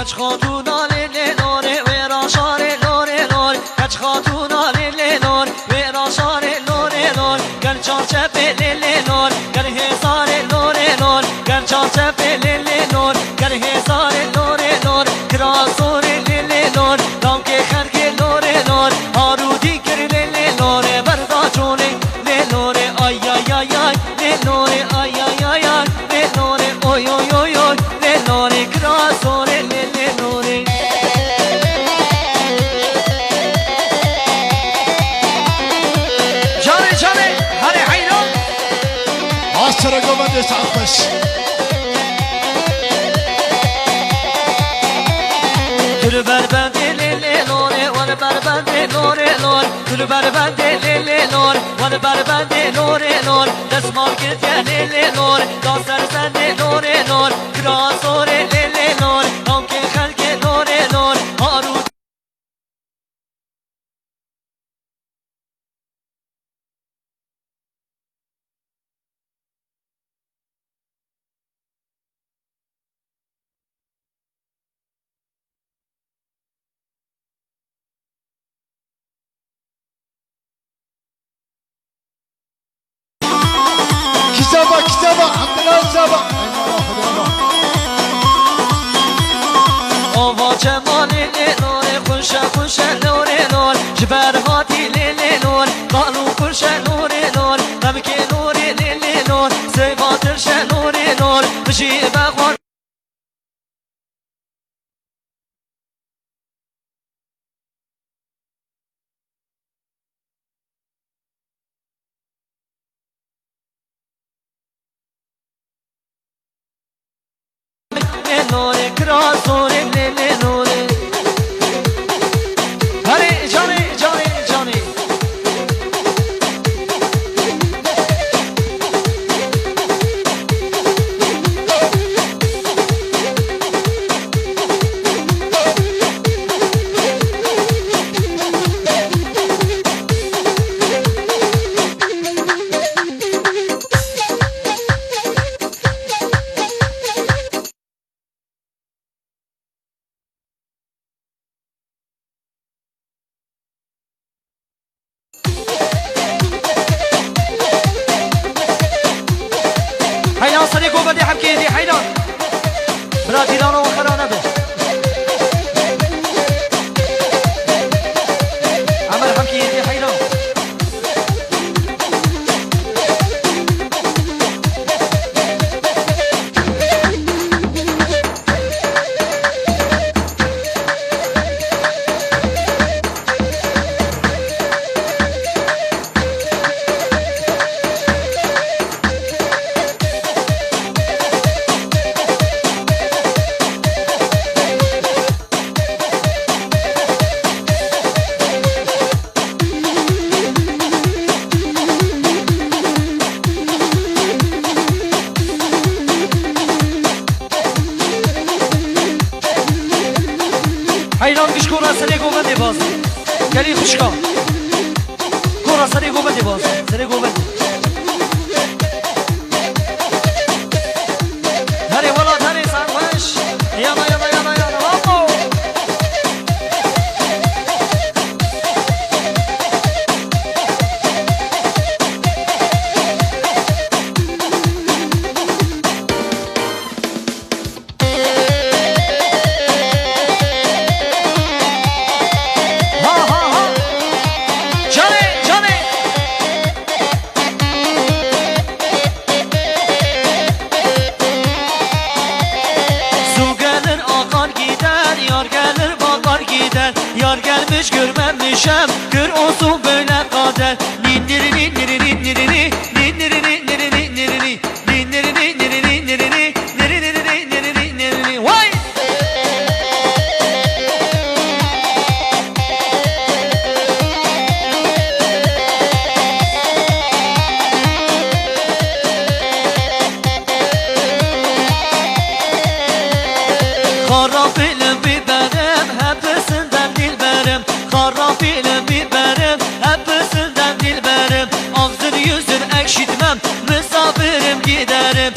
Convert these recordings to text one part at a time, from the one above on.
Kaç hatuna le nore ve raşare nore nore Kaç hatuna le nore ve raşare nore nore Gel çarçepe le nore Gel hezare nore nore Gel çarçepe le nore Gel hezare nore nore Krasore le nore Danke kherke nore nore Harudi kir le nore Berda çone le nore Ay ay ay ay le nore Ay ay ay ay le nore Oy oy oy oy le nore Krasore le nore Canı canı Hadi hayran عشرة قبل 19 Gülü berbende le nore Vel berbende nore nore Gülü berbende le nore Vel berbende nore nore Desmal gitye le nore Daser sende nore nore Krasore le nore Namke khalke nore nore Harut كتابة عندنا كتابة Ava cemali le nore Kuşa kuşa nore nore Jiber hati le nore Kalu kuşa nore nore Namke nore le nore Seybatır şe nore nore Jibe kwan le nore Krasore le nore Hadi cani cani cani حيلا صديقو بدي حبكي دي حيلا براتي لانا وخرانا به عمل حبكي دي حيلا حیران کش کورا سری گوبندی باز گلی خوشکا کورا سری گوبندی باز سری گوبندی هری ولاد هری سرمش یانا یانا یانا یانا وامو Yar gelmiş görmemişem Gör olsun böyle kader Ninnirini nirini nirini Ninnirini nirini nirini Ninnirini nirini nirini Nirini nirini nirini Vay! Karabilim biberim hepsinden dilberim Karabilim biberim hepsinden dilberim Ağzın yüzün ekşitmem misafirim giderim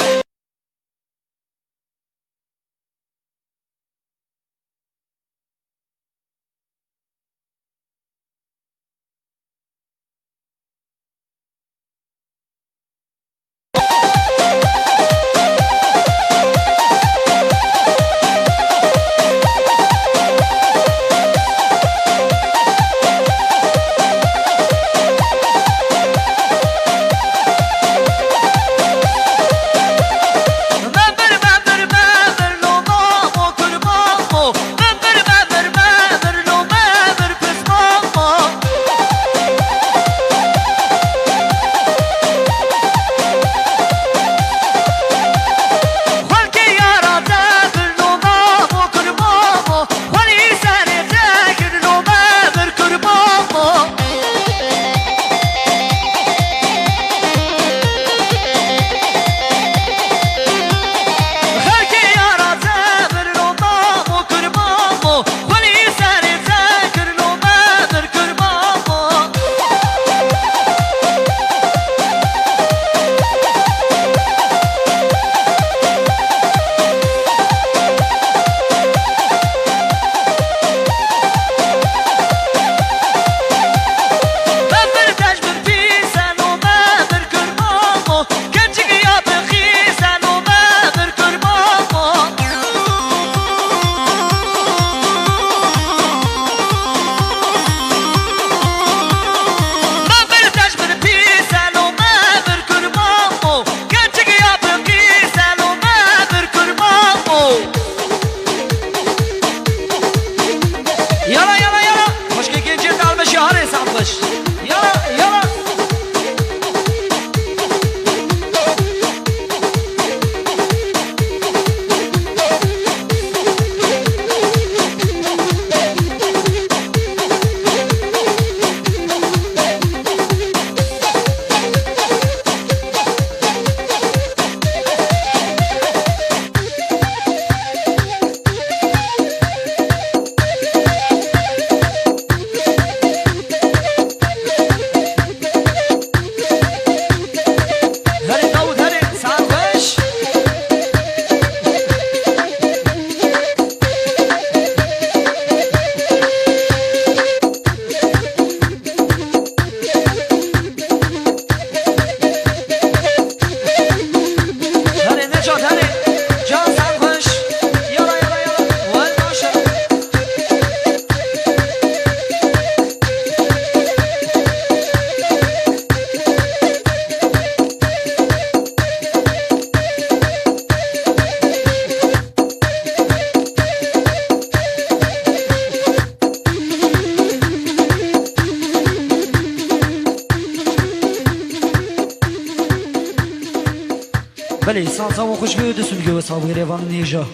بله سانسا و خوشگو دستون گو صابری وان نیجا